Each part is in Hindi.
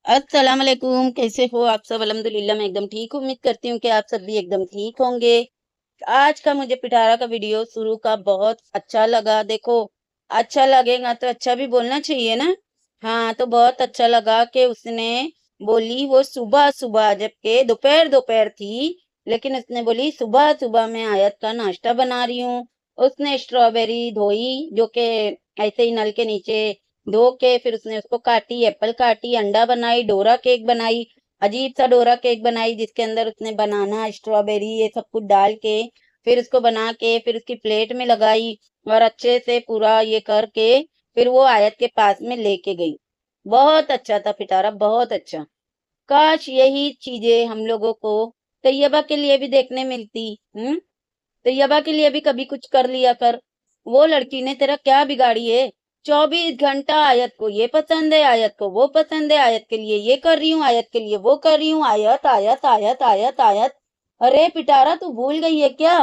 अस्सलाम वालेकुम। कैसे हो आप सब? अल्हम्दुलिल्लाह मैं एकदम ठीक हूँ। उम्मीद करती हूँ कि आप सब भी एकदम ठीक होंगे। आज का मुझे पिटारा का वीडियो शुरू का बहुत अच्छा लगा। देखो, अच्छा लगेगा तो अच्छा भी बोलना चाहिए ना। हाँ, तो बहुत अच्छा लगा कि उसने बोली वो सुबह-सुबह, जबकि दोपहर-दोपहर थी, लेकिन उसने बोली सुबह-सुबह मैं आयत का नाश्ता बना रही हूँ। उसने स्ट्रॉबेरी धोई, जो कि ऐसे ही नल के नीचे धो के फिर उसने उसको काटी, एप्पल काटी, अंडा बनाई, डोरा केक बनाई। अजीब सा डोरा केक बनाई जिसके अंदर उसने बनाना, स्ट्रॉबेरी ये सब कुछ डाल के फिर उसको बना के फिर उसकी प्लेट में लगाई और अच्छे से पूरा ये करके फिर वो आयत के पास में लेके गई। बहुत अच्छा था पिटारा, बहुत अच्छा। काश यही चीजें हम लोगों को तैयबा के लिए भी देखने मिलती। तैयबा के लिए भी कभी कुछ कर लिया कर। वो लड़की ने तेरा क्या बिगाड़ी है? 24 घंटा आयत को ये पसंद है, आयत को वो पसंद है, आयत के लिए ये कर रही हूँ, आयत के लिए वो कर रही हूँ, आयत आयत आयत आयत आयत। अरे पिटारा, तू भूल गई है क्या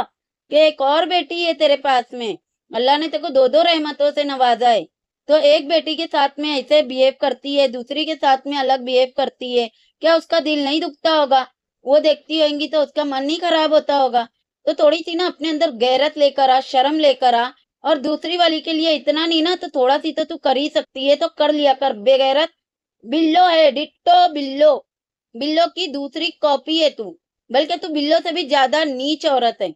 कि एक और बेटी है तेरे पास में? अल्लाह ने तेको दो दो रहमतों से नवाजा है। तो एक बेटी के साथ में ऐसे बिहेव करती है, दूसरी के साथ में अलग बिहेव करती है। क्या उसका दिल नहीं दुखता होगा? वो देखती होंगी तो उसका मन नहीं खराब होता होगा? तो थोड़ी सी ना अपने अंदर गैरत लेकर आ, शर्म लेकर आ। और दूसरी वाली के लिए इतना नहीं ना तो थोड़ा सी तो तू कर ही सकती है, तो कर लिया कर। बेगैरत बिल्लो है, डिट्टो बिल्लो। बिल्लो की दूसरी कॉपी है तू। बल्कि तू बिल्लो से भी ज्यादा नीच औरत है।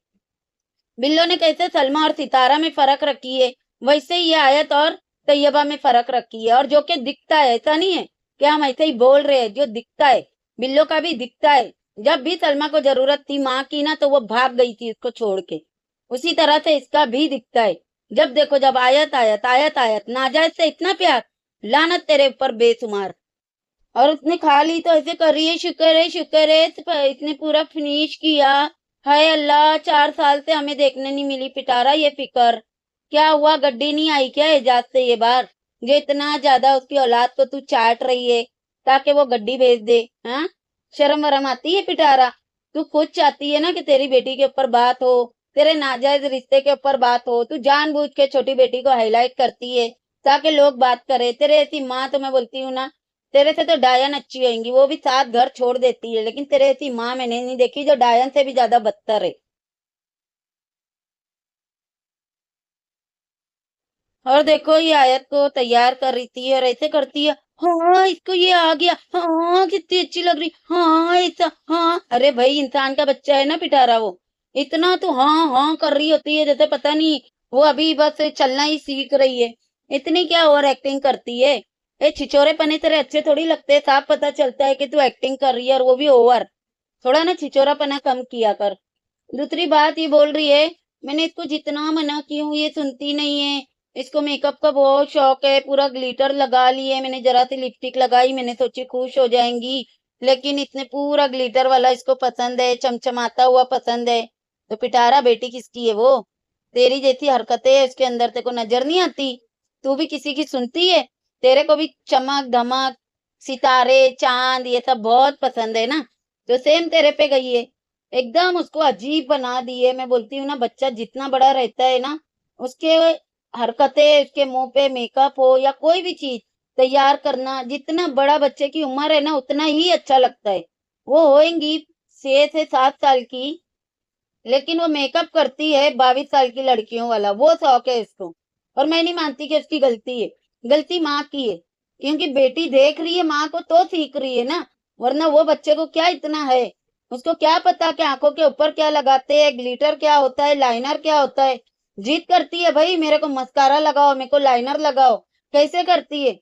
बिल्लो ने कैसे सलमा और सितारा में फर्क रखी है, वैसे ही ये आयत और तैयबा में फर्क रखी है। और जो कि दिखता है, ऐसा नहीं है कि हम ऐसे ही बोल रहे हैं, जो दिखता है बिल्लो का भी दिखता है। जब भी सलमा को जरूरत थी माँ की ना, तो वो भाग गई थी उसको छोड़ के। उसी तरह से इसका भी दिखता है। जब देखो जब आयत आयत आयत आयत, नाजायज से इतना प्यार, लानत तेरे ऊपर बेशुमार। और उसने खा ली तो ऐसे कर रही है, शुक्र है शुक्र है, इसने पूरा फिनिश किया। हाय अल्लाह, 4 साल से हमें देखने नहीं मिली पिटारा ये फिकर। क्या हुआ, गड्डी नहीं आई क्या एजाज से ये बार, जो इतना ज्यादा उसकी औलाद को तू चाट रही है ताकि वो गड्डी भेज दे? हाँ, शर्म वरम आती है पिटारा? तू खुद चाहती है ना कि तेरी बेटी के ऊपर बात हो, तेरे नाजायज रिश्ते के ऊपर बात हो। तू जानबूझ के छोटी बेटी को हाईलाइट करती है ताकि लोग बात करें। तेरे ऐसी माँ तो मैं बोलती हूँ ना, तेरे से तो डायन अच्छी होंगी, वो भी साथ घर छोड़ देती है, लेकिन तेरे ऐसी माँ मैंने नहीं देखी जो डायन से भी ज्यादा बदतर है। और देखो ये आयत को तैयार कर रही थी और ऐसे करती है, हाँ इसको ये आ गया, हाँ कितनी अच्छी लग रही, हाँ ऐसा, हाँ। अरे भाई, इंसान का बच्चा है ना पिटारा वो। इतना तो हाँ हाँ कर रही होती है जैसे पता नहीं वो अभी बस चलना ही सीख रही है। इतनी क्या ओवर एक्टिंग करती है? ये छिछोरे पने तेरे अच्छे थोड़ी लगते, साफ पता चलता है कि तू एक्टिंग कर रही है, और वो भी ओवर। थोड़ा ना छिछोरा पना कम किया कर। दूसरी बात ये बोल रही है, मैंने इसको जितना मना की हूँ ये सुनती नहीं है। इसको मेकअप का बहुत शौक है, पूरा ग्लिटर लगा लिए, मैंने जरा सी लिपस्टिक लगाई, मैंने सोची खुश हो जाएंगी, लेकिन इसने पूरा ग्लिटर वाला इसको पसंद है, चमचमाता हुआ पसंद है। तो पिटारा बेटी किसकी है वो? तेरी जैसी हरकतें है उसके अंदर, तेरे को नजर नहीं आती? तू भी किसी की सुनती है? तेरे को भी चमक धमक, सितारे चांद ये सब बहुत पसंद है ना, तो सेम तेरे पे गई है। एकदम उसको अजीब बना दिए। मैं बोलती हूँ ना, बच्चा जितना बड़ा रहता है ना, उसके हरकतें, उसके मुंह पे मेकअप हो या कोई भी चीज तैयार करना, जितना बड़ा बच्चे की उम्र है ना उतना ही अच्छा लगता है। वो होएंगी 6 से 7 साल की, लेकिन वो मेकअप करती है 22 साल की लड़कियों वाला, वो शौक है इसको। और मैं नहीं मानती कि उसकी गलती है। गलती माँ की है, क्योंकि बेटी देख रही है माँ को तो सीख रही है ना। वरना वो बच्चे को क्या इतना है, उसको क्या पता कि आंखों के ऊपर क्या लगाते हैं, ग्लिटर क्या होता है, लाइनर क्या होता है। जिद करती है भाई मेरे को मस्कारा लगाओ, मेरे को लाइनर लगाओ। कैसे करती है?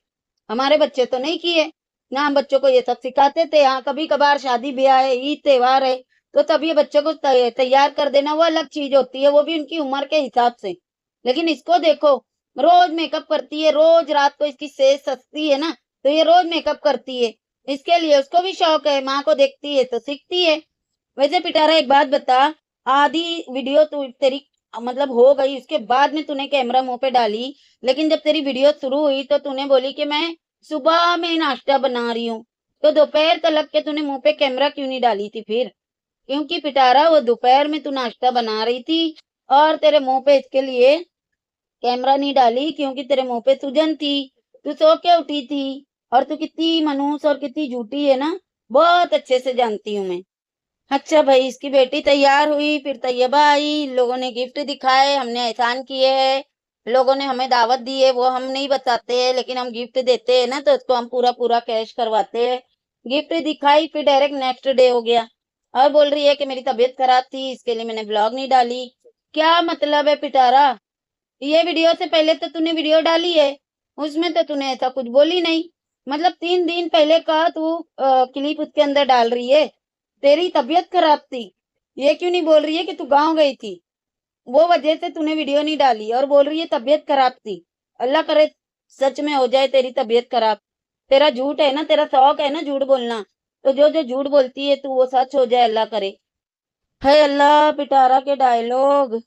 हमारे बच्चे तो नहीं किए ना, हम बच्चों को ये सब सिखाते थे। हाँ, कभी कभार शादी ब्याह है, ईद त्योहार है, तो तब ये बच्चों को तैयार कर देना वो अलग चीज होती है, वो भी उनकी उम्र के हिसाब से। लेकिन इसको देखो, रोज मेकअप करती है, रोज रात को इसकी सेज सजती है ना, तो ये रोज मेकअप करती है। इसके लिए उसको भी शौक है, माँ को देखती है तो सीखती है। वैसे पिटारा एक बात बता, आधी वीडियो तू तेरी मतलब हो गई, उसके बाद में तूने कैमरा मुंह पे डाली, लेकिन जब तेरी वीडियो शुरू हुई तो तूने बोली कि मैं सुबह में नाश्ता बना रही हूँ। तो दोपहर तक के तूने मुंह पे कैमरा क्यों नहीं डाली थी फिर? क्योंकि पिटारा वो दोपहर में तू नाश्ता बना रही थी, और तेरे मुंह पे इसके लिए कैमरा नहीं डाली क्योंकि तेरे मुंह पे सूजन थी, तू सो के उठी थी। और तू कितनी मनहूस और कितनी झूठी है ना, बहुत अच्छे से जानती हूँ मैं। अच्छा भाई, इसकी बेटी तैयार हुई, फिर तैयबा आई, लोगों ने गिफ्ट दिखाए, हमने एहसान किए हैं, लोगों ने हमें दावत दी है, वो हम नहीं बताते हैं, लेकिन हम गिफ्ट देते हैं ना, तो उसको हम पूरा पूरा कैश करवाते हैं। गिफ्ट दिखाई, फिर डायरेक्ट नेक्स्ट डे हो गया और बोल रही है कि मेरी तबीयत खराब थी, इसके लिए मैंने ब्लॉग नहीं डाली। क्या मतलब है पिटारा? ये वीडियो से पहले तो तूने वीडियो डाली है, उसमें तो तूने ऐसा कुछ बोली नहीं। मतलब 3 दिन पहले का तू क्लिप उसके अंदर डाल रही है। तेरी तबीयत खराब थी, ये क्यों नहीं बोल रही है कि तू गाँव गई थी? वो वजह से तूने वीडियो नहीं डाली और बोल रही है तबीयत खराब थी। अल्लाह करे सच में हो जाए तेरी तबीयत खराब। तेरा झूठ है ना, तेरा शौक है ना झूठ बोलना, तो जो जो झूठ बोलती है तू वो सच हो जाए, अल्लाह करे। है अल्लाह, पिटारा के डायलॉग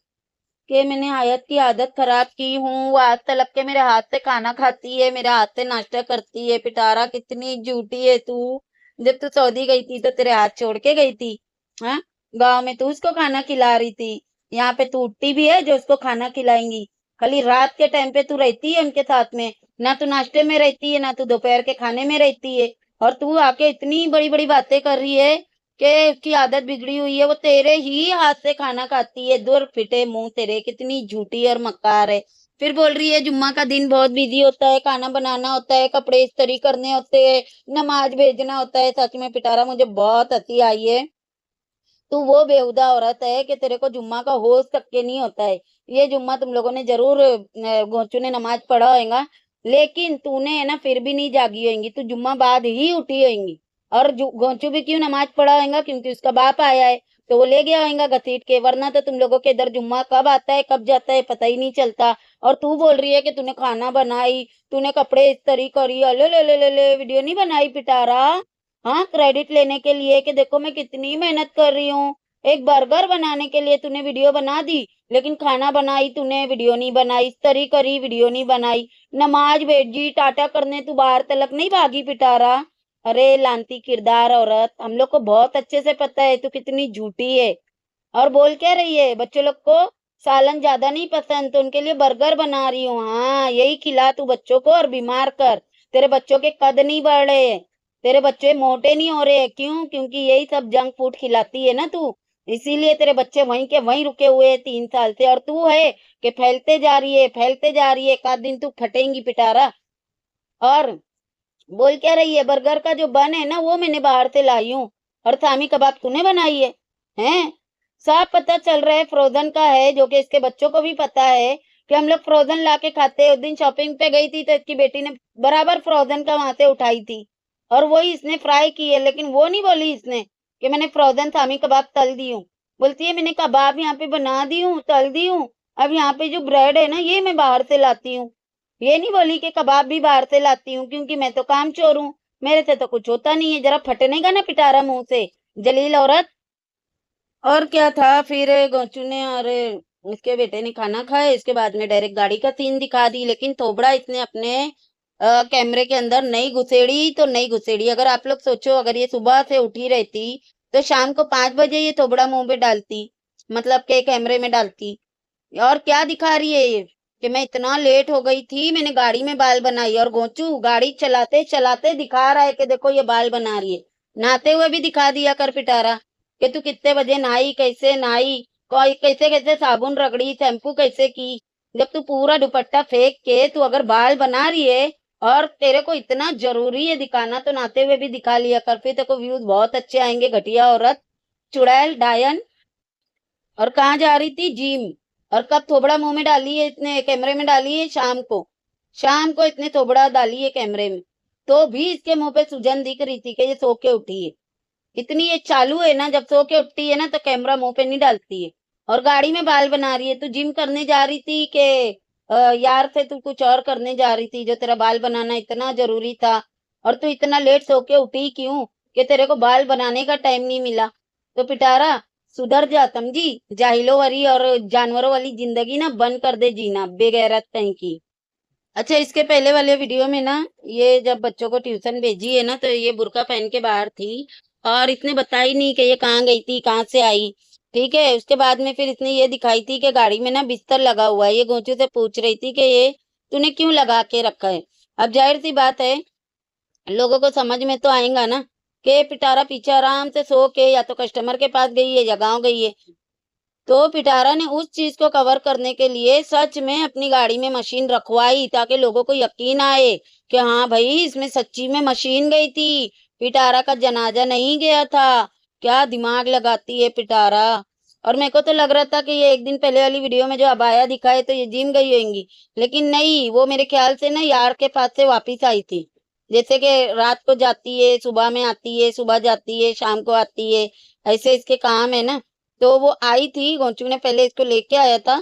कि मैंने आयत की आदत खराब की हूँ, वो आज तलब के मेरे हाथ से खाना खाती है, मेरे हाथ से नाश्ता करती है। पिटारा कितनी झूठी है तू। जब तू सऊदी गई थी तो तेरे हाथ छोड़ के गई थी। हाँ, गांव में तू उसको खाना खिला रही थी, यहाँ पे तू उठती भी है जो उसको खाना खिलाएंगी। खाली रात के टाइम पे तू रहती है उनके साथ में, ना तू नाश्ते में रहती है ना तू दोपहर के खाने में रहती है। और तू आके इतनी बड़ी बड़ी बातें कर रही है कि उसकी आदत बिगड़ी हुई है, वो तेरे ही हाथ से खाना खाती है। दूर फिटे मुंह तेरे, कितनी झूठी और मक्कार है। फिर बोल रही है जुम्मा का दिन बहुत बिजी होता है, खाना बनाना होता है, कपड़े इस्त्री करने होते हैं, नमाज भेजना होता है। सच में पिटारा मुझे बहुत हंसी आई है। तू वो बेहुदा औरत है कि तेरे को जुम्मा का होश तक के नहीं होता है। ये जुम्मा तुम लोगों ने जरूर गोचू ने नमाज पढ़ा होगा, लेकिन तूने है ना फिर भी नहीं जागी होगी, तू जुम्मा बाद ही उठी होगी। और गोचू भी क्यों नमाज पढ़ा होगा? क्योंकि उसका बाप आया है तो वो ले गया होगा घसीट के, वरना तो तुम लोगों के इधर जुम्मा कब आता है कब जाता है पता ही नहीं चलता। और तू बोल रही है कि तूने खाना बनाई, तूने कपड़े इस्त्री करी, अले ले ले ले ले, वीडियो नहीं बनाई पिटारा? हाँ, क्रेडिट लेने के लिए कि देखो मैं कितनी मेहनत कर रही हूँ। एक बर्गर बनाने के लिए तूने वीडियो बना दी, लेकिन खाना बनाई तूने वीडियो नहीं बनाई, इस्त्री करी वीडियो नहीं बनाई, नमाज भेजी, टाटा करने तू बाहर तलक नहीं भागी पिटारा। अरे लांती किरदार औरत, हम लोग को बहुत अच्छे से पता है तू कितनी झूठी है। और बोल क्या रही है? बच्चों लोग को सालन ज्यादा नहीं पसंद तो उनके लिए बर्गर बना रही हूँ। हाँ, यही खिला तू बच्चों को और बीमार कर। तेरे बच्चों के कद नहीं बढ़ रहे हैं, तेरे बच्चे मोटे नहीं हो रहे हैं। क्यों? क्योंकि यही सब जंक फूड खिलाती है ना तू, इसीलिए तेरे बच्चे वहीं के वहीं रुके हुए हैं 3 साल से। और तू है कि फैलते जा रही है, फैलते जा रही है, एक आध दिन तू फटेंगी पिटारा। और बोल क्या रही है? बर्गर का जो बन है ना वो मैंने बाहर से लाई हूँ, और सामी कबाब तूने बनाई है? हैं? साफ पता चल रहा है फ्रोजन का है, जो कि इसके बच्चों को भी पता है कि हम लोग फ्रोजन ला के खाते हैं। उस दिन शॉपिंग पे गई थी तो इसकी बेटी ने बराबर फ्रोजन का वहां से उठाई थी और वही इसने फ्राई की है, लेकिन वो नहीं बोली इसने कि मैंने फ्रोजन सामी कबाब तल दी हूँ। बोलती है मैंने कबाब यहाँ पे बना दी हूँ, तल दी हूँ, अब यहाँ पे जो ब्रेड है ना ये मैं बाहर से लाती हूँ। ये नहीं बोली कि कबाब भी बाहर से लाती हूँ, क्योंकि मैं तो काम चोर हूँ, मेरे से तो कुछ होता नहीं है। जरा फटने का ना पिटारा मुंह से, जलील औरत। और क्या था फिर? गोचू ने और इसके बेटे ने खाना खाया, इसके बाद में डायरेक्ट गाड़ी का सीन दिखा दी, लेकिन थोबड़ा इसने अपने कैमरे के अंदर नहीं घुसेड़ी तो नहीं घुसेड़ी। अगर आप लोग सोचो, अगर ये सुबह से उठी रहती तो शाम को 5 बजे ये थोबड़ा मुंह पे डालती, मतलब के कैमरे में डालती। और क्या दिखा रही है ये कि मैं इतना लेट हो गई थी, मैंने गाड़ी में बाल बनाई। और गोचू गाड़ी चलाते चलाते दिखा रहा है कि देखो ये बाल बना रही है। नहाते हुए भी दिखा दिया कर पिटारा कि तू कितने बजे नहाई, कैसे नहाई, कोई कैसे कैसे साबुन रगड़ी, शैम्पू कैसे की। जब तू पूरा दुपट्टा फेंक के तू अगर बाल बना रही है और तेरे को इतना जरूरी है दिखाना, तो नहाते हुए भी दिखा लिया कर, फिर तेरे को व्यूज बहुत अच्छे आएंगे। घटिया औरत, चुड़ैल डायन। और कहाँ जा रही थी? जिम। और कब थोबड़ा मुंह में डाली है इतने कैमरे में? डाली है शाम को, शाम को इतने थोबड़ा डाली है कैमरे में, तो भी इसके मुंह पे सूजन दिख रही थी कि ये सो के उठी है। इतनी ये चालू है ना, जब सो के उठती है ना तो कैमरा मुंह पे नहीं डालती है। और गाड़ी में बाल बना रही है। तू जिम करने जा रही थी कि यार से तू कुछ और करने जा रही थी जो तेरा बाल बनाना इतना जरूरी था? और तू इतना लेट सो के उठी क्यों कि तेरे को बाल बनाने का टाइम नहीं मिला? तो पिटारा सुधर जा, समझी? जाहिलों वाली और जानवरों वाली जिंदगी ना बंद कर दे जीना, बेगैरत कहीं की। अच्छा, इसके पहले वाले वीडियो में ना ये जब बच्चों को ट्यूशन भेजी है ना तो ये बुर्का पहन के बाहर थी और इसने बताई नहीं कि ये कहाँ गई थी, कहाँ से आई। ठीक है, उसके बाद में फिर इसने ये दिखाई थी कि गाड़ी में ना बिस्तर लगा हुआ है। ये गोचू से पूछ रही थी कि ये तूने क्यों लगा के रखा है? अब जाहिर सी बात है लोगों को समझ में तो आएगा ना कि पिटारा पीछे आराम से सो के या तो कस्टमर के पास गई है या गाँव गई है। तो पिटारा ने उस चीज को कवर करने के लिए सच में अपनी गाड़ी में मशीन रखवाई ताकि लोगों को यकीन आए कि हाँ भाई इसमें सच्ची में मशीन गई थी, पिटारा का जनाजा नहीं गया था। क्या दिमाग लगाती है पिटारा। और मेरे को तो लग रहा था कि ये एक दिन पहले वाली वीडियो में जो अबाया दिखाए तो ये जिम गई होंगी, लेकिन नहीं, वो मेरे ख्याल से ना यार के पास से वापिस आई थी। जैसे कि रात को जाती है, सुबह में आती है, सुबह जाती है, शाम को आती है, ऐसे इसके काम है ना। तो वो आई थी, गोचू ने पहले इसको लेके आया था,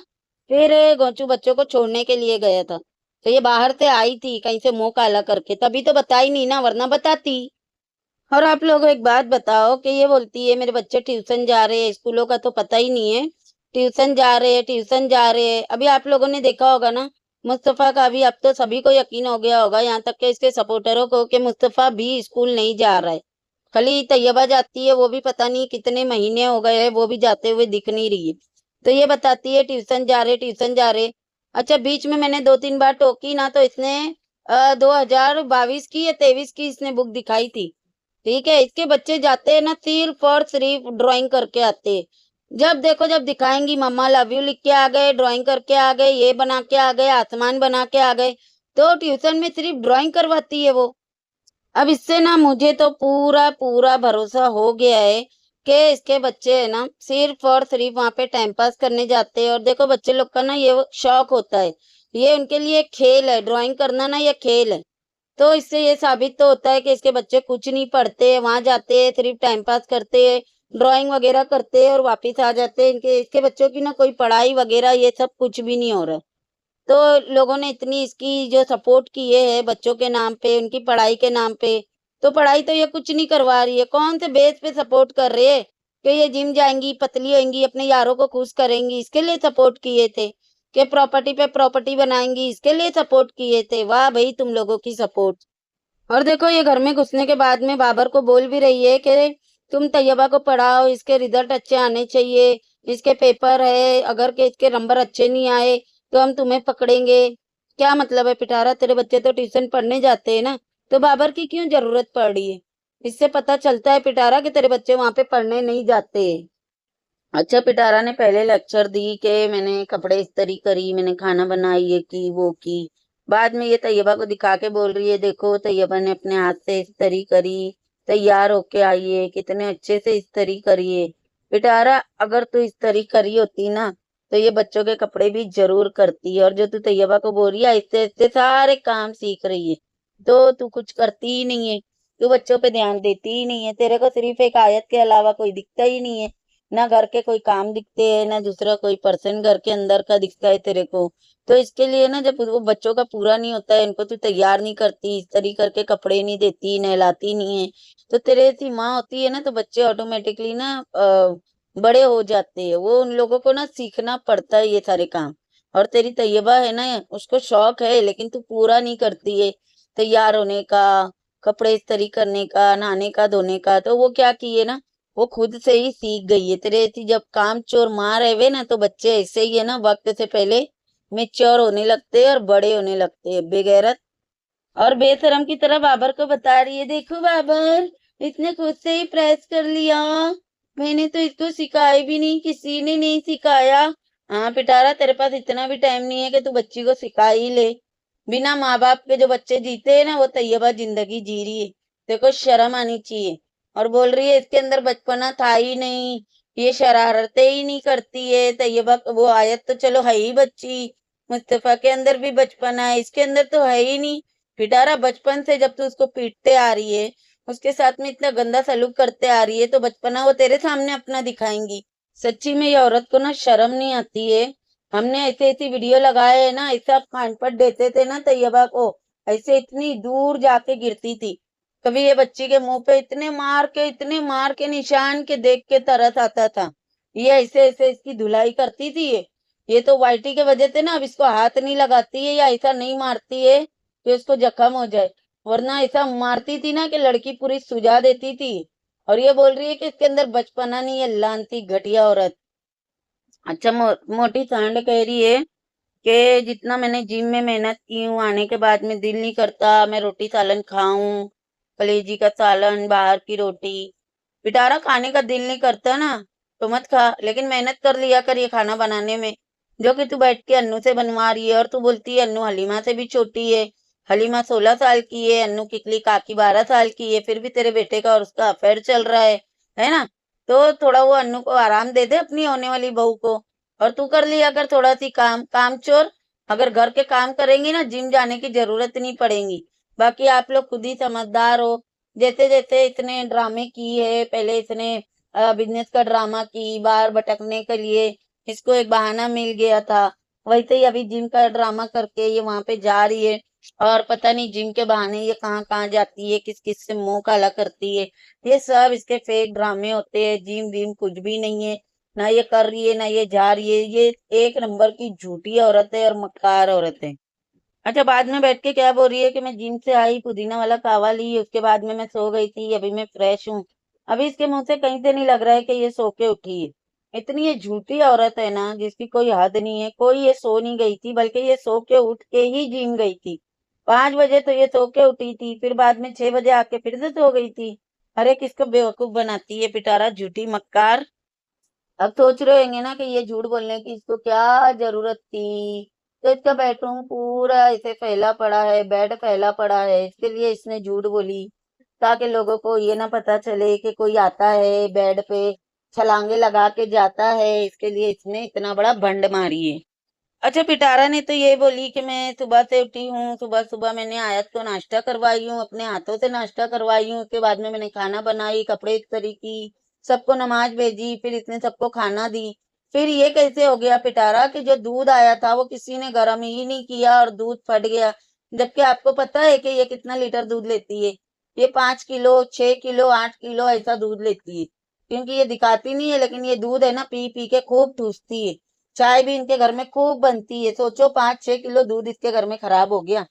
फिर गोचू बच्चों को छोड़ने के लिए गया था। तो ये बाहर से आई थी कहीं से मुंह काला करके, तभी तो बताई नहीं ना, वरना बताती। और आप लोग एक बात बताओ कि ये बोलती है मेरे बच्चे ट्यूशन जा रहे हैं, स्कूलों का तो पता ही नहीं है। ट्यूशन जा रहे हैं, ट्यूशन जा रहे हैं। अभी आप लोगों ने देखा होगा ना, मुस्तफा का भी अब तो सभी को यकीन हो गया होगा, यहाँ तक के इसके सपोर्टरों को, कि मुस्तफा भी स्कूल नहीं जा रहा है। खाली तैयबा जाती है, वो भी पता नहीं कितने महीने हो गए हैं, वो भी जाते हुए दिख नहीं रही है। तो ये बताती है ट्यूशन जा रहे, ट्यूशन जा रहे। अच्छा, बीच में मैंने 2-3 बार टोकी ना, तो इसने 2022 की या 23 की इसने बुक दिखाई थी। ठीक है, इसके बच्चे जाते हैं ना सिर्फ और सिर्फ ड्राइंग करके आते हैं। जब देखो जब दिखाएंगी मम्मा लव यू लिख के आ गए, ड्राइंग करके आ गए, ये बना के आ गए, आसमान बना के आ गए। तो ट्यूशन में सिर्फ ड्राइंग करवाती है वो। अब इससे ना मुझे तो पूरा पूरा भरोसा हो गया है कि इसके बच्चे है ना सिर्फ और सिर्फ वहां पे टाइम पास करने जाते हैं। और देखो बच्चे लोग का ना ये वो शौक होता है, ये उनके लिए एक खेल है, ड्राइंग करना ना ये खेल है। तो इससे ये साबित तो होता है कि इसके बच्चे कुछ नहीं पढ़ते, वहां जाते हैं सिर्फ टाइम पास करते हैं, ड्राइंग वगैरह करते हैं और वापिस आ जाते हैं। इनके इसके बच्चों की ना कोई पढ़ाई वगैरह ये सब कुछ भी नहीं हो रहा। तो लोगों ने इतनी इसकी जो सपोर्ट किए है बच्चों के नाम पे, उनकी पढ़ाई के नाम पे, तो पढ़ाई तो ये कुछ नहीं करवा रही है। कौन से बेस पे सपोर्ट कर रहे है कि ये जिम जाएंगी, पतली होंगी, अपने यारों को खुश करेंगी, इसके लिए सपोर्ट किए थे। कि प्रॉपर्टी पे प्रॉपर्टी बनाएंगी, इसके लिए सपोर्ट किए थे। वाह भाई तुम लोगों की सपोर्ट। और देखो ये घर में घुसने के बाद में बाबर को बोल भी रही है कि तुम तैयबा को पढ़ाओ, इसके रिजल्ट अच्छे आने चाहिए, इसके पेपर है, अगर के इसके नंबर अच्छे नहीं आए तो हम तुम्हें पकड़ेंगे। क्या मतलब है पिटारा, तेरे बच्चे तो ट्यूशन पढ़ने जाते हैं ना, तो बाबर की क्यों जरूरत पड़ रही है। इससे पता चलता है पिटारा कि तेरे बच्चे वहां पे पढ़ने नहीं जाते। अच्छा, पिटारा ने पहले लेक्चर दी कि मैंने कपड़े इस्त्री करी, मैंने खाना बनाया, ये की वो की। बाद में ये तैयबा को दिखा के बोल रही है देखो तैयबा ने अपने हाथ से इस्त्री करी, तैयार होके आई है, कितने अच्छे से इस्त्री करी है। पिटारा अगर तू इस्त्री करी होती ना तो ये बच्चों के कपड़े भी जरूर करती है। और जो तू तैयबा को बोल रही है ऐसे ऐसे सारे काम सीख रही है, तो तू कुछ करती ही नहीं है। तू बच्चों पे ध्यान देती ही नहीं है, तेरे को सिर्फ एक आयत के अलावा कोई दिखता ही नहीं है। ना घर के कोई काम दिखते हैं, ना दूसरा कोई पर्सन घर के अंदर का दिखता है तेरे को। तो इसके लिए ना जब वो बच्चों का पूरा नहीं होता है, इनको तू तैयार नहीं करती, इस तरीके करके कपड़े नहीं देती, नहलाती नहीं है, तो तेरे ऐसी माँ होती है ना, तो बच्चे ऑटोमेटिकली ना बड़े हो जाते हैं। वो उन लोगों को ना सीखना पड़ता है ये सारे काम। और तेरी तैयबा है ना, उसको शौक है लेकिन तू पूरा नहीं करती है, तैयार होने का, कपड़े इस्त्री करने का, नहाने का, धोने का। तो वो क्या किए ना, वो खुद से ही सीख गई है। तेरे ऐसी जब काम चोर माँ रहे ना, तो बच्चे ऐसे ही है ना, वक्त से पहले मेच्योर होने लगते हैं और बड़े होने लगते हैं। बेगैरत और बेशरम की तरह बाबर को बता रही है देखो बाबर, इसने खुद से ही प्रेस कर लिया, मैंने तो इसको सिखाई भी नहीं, किसी ने नहीं सिखाया। हाँ पिटारा, तेरे पास इतना भी टाइम नहीं है कि तू बच्ची को सिखा ही ले। बिना माँ बाप के जो बच्चे जीते हैं ना, वो तैयबा जिंदगी जी रही है। देखो शर्म आनी चाहिए। और बोल रही है इसके अंदर बचपना था ही नहीं, ये शरारतें ही नहीं करती है तैयबा। वो आयत तो चलो है ही बच्ची, मुस्तफा के अंदर भी बचपना है, इसके अंदर तो है ही नहीं। पिटारा, बचपन से जब तू उसको पीटते आ रही है, उसके साथ में इतना गंदा सलूक करते आ रही है, तो बचपना वो तेरे सामने अपना दिखाएंगी। सच्ची में ये औरत को ना शर्म नहीं आती है। हमने ऐसे ऐसी वीडियो लगाए है ना, ऐसा कानपट देते थे ना तैयबा को, ऐसे इतनी दूर जाके गिरती थी। कभी ये बच्ची के मुंह पे इतने मार के निशान के देख के तरस आता था। ये ऐसे ऐसे इसकी धुलाई करती थी ये तो वाइटी के वजह से ना अब इसको हाथ नहीं लगाती है या ऐसा नहीं मारती है कि उसको जख्म हो जाए, वरना ऐसा मारती थी ना कि लड़की पूरी सुझा देती थी। और ये बोल रही है कि इसके अंदर बचपना नहीं है, लानती घटिया औरत। अच्छा, मोटी सांड कह रही है कि जितना मैंने जिम में मेहनत की हूँ, आने के बाद में दिल नहीं करता मैं रोटी सालन खाऊं, कलेजी का सालन, बाहर की रोटी। पिटारा खाने का दिल नहीं करता ना तो मत खा, लेकिन मेहनत कर लिया कर ये खाना बनाने में। जो कि तू बैठ के अन्नू से बनवा रही है और तू बोलती है अन्नू हलीमा से भी छोटी है। हलीमा 16 साल की है, अन्नू किकली काकी 12 साल की है, फिर भी तेरे बेटे का और उसका अफेयर चल रहा है ना। तो थोड़ा वो अन्नू को आराम दे दे अपनी होने वाली बहू को। और तू कर लिया कर थोड़ा सी काम चोर। अगर घर के काम करेंगी ना जिम जाने की जरूरत नहीं पड़ेगी। बाकी आप लोग खुद ही समझदार हो। जैसे जैसे इतने ड्रामे की है, पहले इतने बिजनेस का ड्रामा की, बाहर भटकने के लिए इसको एक बहाना मिल गया था। वैसे ही अभी जिम का ड्रामा करके ये वहां पे जा रही है। और पता नहीं जिम के बहाने ये कहाँ कहाँ जाती है, किस किस से मुंह काला करती है। ये सब इसके फेक ड्रामे होते हैं, जिम विम कुछ भी नहीं है। ना ये कर रही है ना ये जा रही है, ये एक नंबर की झूठी औरत है और मक्कार औरत है। अच्छा, बाद में बैठ के क्या बोल रही है कि मैं जिम से आई, पुदीना वाला कावा ली, उसके बाद में मैं सो गई थी, अभी मैं फ्रेश हूँ। अभी इसके मुंह से कहीं से नहीं लग रहा है कि ये सो के उठी है। इतनी ये झूठी औरत है ना जिसकी कोई हद नहीं है। कोई ये सो नहीं गई थी, बल्कि ये सो के उठ के ही जिम गई थी। 5 बजे तो ये सो के उठी थी, फिर बाद में 6 बजे आके फिर से सो गई थी। अरे किसको बेवकूफ बनाती है पिटारा, झूठी मक्कार। अब सोच रहे होंगे ना कि ये झूठ बोलने की इसको क्या जरूरत थी। तो इसका बेडरूम पूरा ऐसे फैला पड़ा है, बेड फैला पड़ा है, इसके लिए इसने झूठ बोली ताकि लोगों को ये ना पता चले कि कोई आता है बेड पे छलांगे लगा के जाता है। इसके लिए इसने इतना बड़ा भंड मारी है। अच्छा, पिटारा ने तो ये बोली कि मैं सुबह से उठी हूँ, सुबह सुबह मैंने आयत को नाश्ता करवाई हूँ, अपने हाथों से नाश्ता करवाई हूँ, उसके बाद में मैंने खाना बनाई, कपड़े इस्त्री की, सबको नमाज भेजी, फिर इसने सबको खाना दी। फिर ये कैसे हो गया पिटारा कि जो दूध आया था वो किसी ने गर्म ही नहीं किया और दूध फट गया। जबकि आपको पता है कि ये कितना लीटर दूध लेती है। ये 5 किलो, 6 किलो, 8 किलो ऐसा दूध लेती है। क्योंकि ये दिखाती नहीं है, लेकिन ये दूध है ना पी पी के खूब ठूसती है। चाय भी इनके घर में खूब बनती है। सोचो 5-6 किलो दूध इसके घर में खराब हो गया।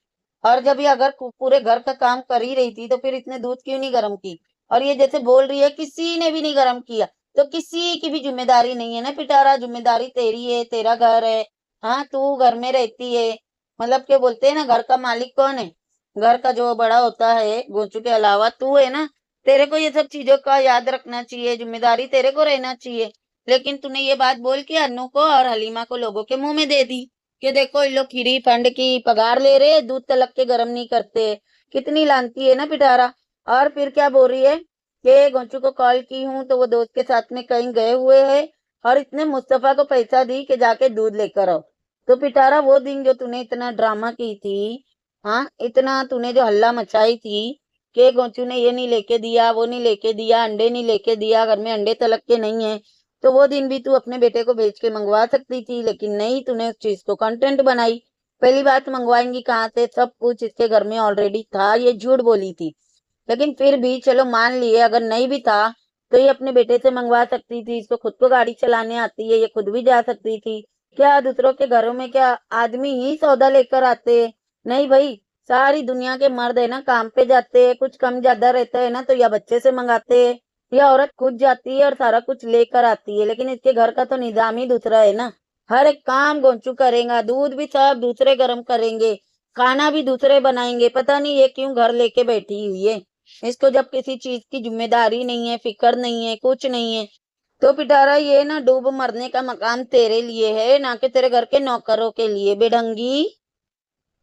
और जब ये अगर पूरे घर का काम कर ही रही थी तो फिर इसने दूध क्यों नहीं गर्म की। और ये जैसे बोल रही है किसी ने भी नहीं गर्म किया, तो किसी की भी जिम्मेदारी नहीं है ना पिटारा। जिम्मेदारी तेरी है, तेरा घर है। हाँ, तू घर में रहती है। मतलब क्या बोलते हैं ना, घर का मालिक कौन है? घर का जो बड़ा होता है गोचू के अलावा तू है ना। तेरे को ये सब चीजों का याद रखना चाहिए, जिम्मेदारी तेरे को रहना चाहिए। लेकिन तूने ये बात बोल के अन्नू को और हलीमा को लोगों के मुंह में दे दी कि देखो इन लोग खीरी फंड की पगार ले रहे, दूध तलक के गर्म नहीं करते। कितनी लानती है ना पिटारा। और फिर क्या बोल रही है कि गोंचू को कॉल की हूँ तो वो दोस्त के साथ में कहीं गए हुए हैं। और इसने मुस्तफा को पैसा दी कि जाके दूध लेकर आओ। तो पिटारा वो दिन जो तूने इतना ड्रामा की थी, हाँ इतना तूने जो हल्ला मचाई थी कि गोंचू ने ये नहीं लेके दिया, वो नहीं लेके दिया, अंडे नहीं लेके दिया, घर में अंडे तलक के नहीं है। तो वो दिन भी तू अपने बेटे को भेज के मंगवा सकती थी, लेकिन नहीं, तूने उस चीज को कंटेंट बनाई। पहली बात, मंगवाएंगी कहाँ से, सब कुछ इसके घर में ऑलरेडी था, ये झूठ बोली थी। लेकिन फिर भी चलो मान लिए अगर नहीं भी था तो ये अपने बेटे से मंगवा सकती थी। इसको खुद को गाड़ी चलाने आती है, ये खुद भी जा सकती थी। क्या दूसरों के घरों में क्या आदमी ही सौदा लेकर आते हैं? नहीं भाई, सारी दुनिया के मर्द है ना काम पे जाते हैं, कुछ कम ज्यादा रहता है ना तो या बच्चे से मंगाते हैं या औरत खुद जाती है और सारा कुछ लेकर आती है। लेकिन इसके घर का तो निजाम ही दूसरा है ना। हर एक काम गोंचू करेगा, दूध भी सब दूसरे गर्म करेंगे, खाना भी दूसरे बनाएंगे। पता नहीं ये क्यों घर लेके बैठी हुई है। इसको जब किसी चीज की जिम्मेदारी नहीं है, फिक्र नहीं है, कुछ नहीं है। तो पिटारा ये ना डूब मरने का मकाम तेरे लिए है, ना कि तेरे घर के नौकरों के लिए बेढंगी।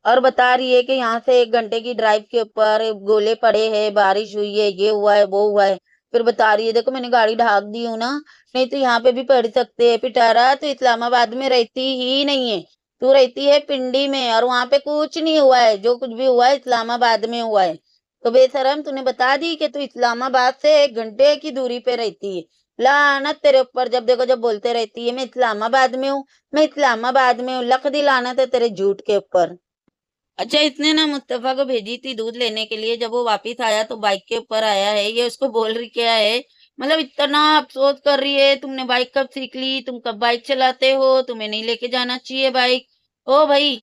और बता रही है कि यहाँ से 1 घंटे की ड्राइव के ऊपर गोले पड़े हैं, बारिश हुई है, ये हुआ है, वो हुआ है। फिर बता रही है देखो मैंने गाड़ी ढाक दी हूँ ना, नहीं तो यहाँ पे भी पड़ सकते हैं। पिटारा तो इस्लामाबाद में रहती ही नहीं है, तू रहती है पिंडी में, और वहां पे कुछ नहीं हुआ है। जो कुछ भी हुआ है इस्लामाबाद में हुआ है। तो बेशरम, तूने बता दी कि तू इस्लामाबाद से 1 घंटे की दूरी पे रहती है। लानत तेरे ऊपर, जब देखो जब बोलते रहती है मैं इस्लामाबाद में हूँ, मैं इस्लामाबाद में हूँ। लख दी लानत है तेरे झूठ के ऊपर। अच्छा, इसने ना मुस्तफा को भेजी थी दूध लेने के लिए, जब वो वापस आया तो बाइक के ऊपर आया है। ये उसको बोल रही क्या है, मतलब इतना अफसोस कर रही है, तुमने बाइक कब सीख ली, तुम कब बाइक चलाते हो, तुम्हें नहीं लेके जाना चाहिए बाइक। ओ भाई,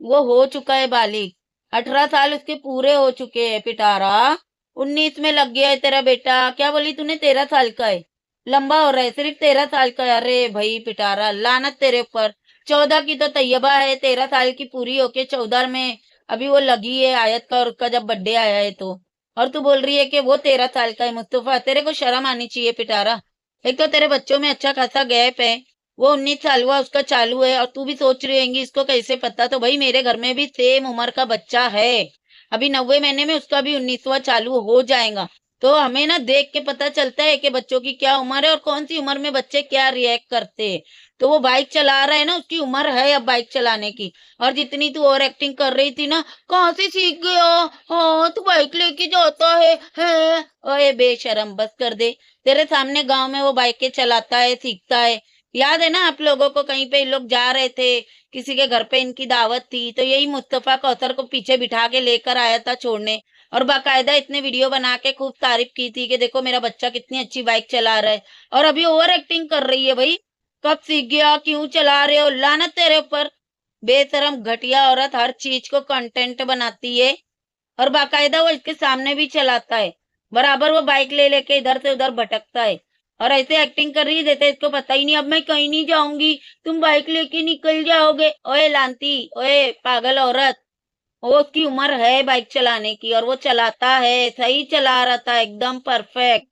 वो हो चुका है बालिग, 18 साल उसके पूरे हो चुके हैं पिटारा। 19 में लग गया है तेरा बेटा। क्या बोली तूने, 13 साल का है, लंबा हो रहा है, सिर्फ 13 साल का है। अरे भाई पिटारा, लानत तेरे ऊपर। 14 की तो तैयबा है, 13 साल की पूरी होके 14 में अभी वो लगी है आयत का, और उसका जब बर्थडे आया है तो और तू बोल रही है कि वो 13 साल का है मुस्तफा। तेरे को शर्म आनी चाहिए पिटारा। एक तो तेरे बच्चों में अच्छा खासा गैप है। वो 19 साल हुआ उसका चालू है और तू भी सोच रही होंगी इसको कैसे पता। तो भाई मेरे घर में भी सेम उम्र का बच्चा है। अभी 90 महीने में उसका भी 19वां चालू हो जाएगा। तो हमें ना देख के पता चलता है कि बच्चों की क्या उम्र है और कौन सी उम्र में बच्चे क्या रिएक्ट करते हैं। तो वो बाइक चला रहा है ना, उसकी उम्र है अब बाइक चलाने की। और जितनी तू ओवर एक्टिंग कर रही थी ना, कहाँ से सीख गया? हाँ तू बाइक लेके जाता है। ओए बेशरम बस कर दे। तेरे सामने गांव में वो बाइकें चलाता है, सीखता है। याद है ना आप लोगों को, कहीं पे इन लोग जा रहे थे, किसी के घर पे इनकी दावत थी, तो यही मुस्तफा कौसर को पीछे बिठा के लेकर आया था छोड़ने। और बाकायदा इतने वीडियो बना के खूब तारीफ की थी कि देखो मेरा बच्चा कितनी अच्छी बाइक चला रहा है। और अभी ओवर एक्टिंग कर रही है भाई। कब सीख गया? क्यों चला रहे हो? लानत तेरे ऊपर। बेशरम घटिया औरत हर चीज को कंटेंट बनाती है। और बाकायदा वो इसके सामने भी चलाता है। बराबर वो बाइक ले लेके इधर से उधर भटकता है। और ऐसे एक्टिंग कर रही है जैसे इसको पता ही नहीं अब मैं कहीं नहीं जाऊंगी, तुम बाइक लेके निकल जाओगे। ओए लांती, ओए पागल औरत। वो उसकी उम्र है बाइक चलाने की और वो चलाता है, सही चला रहा था एकदम परफेक्ट।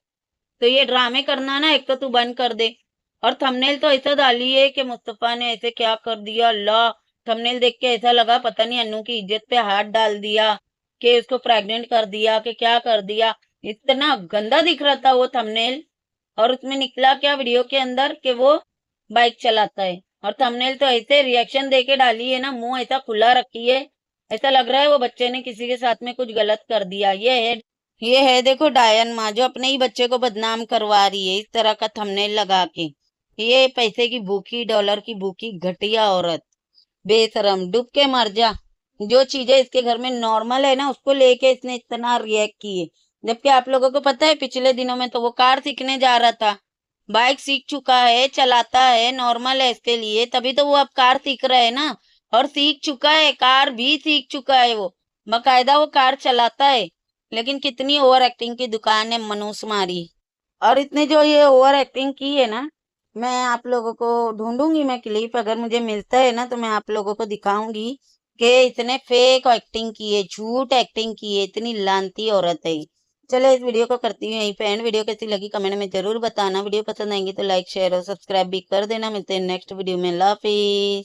तो ये ड्रामे करना ना एक तो तू बंद कर दे। और थंबनेल तो ऐसा डाली है कि मुस्तफा ने ऐसे क्या कर दिया अल्लाह। थंबनेल देख के ऐसा लगा पता नहीं अन्नू की इज्जत पे हाथ डाल दिया, कि उसको प्रेग्नेंट कर दिया, कि क्या कर दिया। इतना गंदा दिख रहा था वो थंबनेल। और उसमें निकला क्या वीडियो के अंदर कि वो बाइक चलाता है। और थंबनेल तो ऐसे रिएक्शन दे के डाली है ना, मुंह ऐसा खुला रखी है। ऐसा लग रहा है वो बच्चे ने किसी के साथ में कुछ गलत कर दिया। ये है देखो डायन माँ जो अपने ही बच्चे को बदनाम करवा रही है इस तरह का थंबनेल लगा के। ये पैसे की भूखी, डॉलर की भूखी घटिया औरत। बेशरम, डूब के मर जा। जो चीजें इसके घर में नॉर्मल है ना उसको लेके इसने इतना रिएक्ट किए। जबकि आप लोगों को पता है पिछले दिनों में तो वो कार सीखने जा रहा था। बाइक सीख चुका है, चलाता है, नॉर्मल है इसके लिए, तभी तो वो अब कार सीख रहा है ना। और सीख चुका है, कार भी सीख चुका है वो। बकायदा वो कार चलाता है। लेकिन कितनी ओवर एक्टिंग की दुकान है मनूस मारी। और इतने जो ये ओवर एक्टिंग की है ना, मैं आप लोगों को ढूंढूंगी, मैं क्लिप अगर मुझे मिलता है ना तो मैं आप लोगों को दिखाऊंगी कि इसने फेक एक्टिंग की है, झूठ एक्टिंग की है। इतनी लानती औरत है ये। चलो इस वीडियो को करती हूँ यहीं पे एंड। वीडियो कैसी लगी कमेंट में जरूर बताना। वीडियो पसंद आएंगी तो लाइक शेयर और सब्सक्राइब भी कर देना। मिलते हैं नेक्स्ट वीडियो में। अल्लाह हाफिज।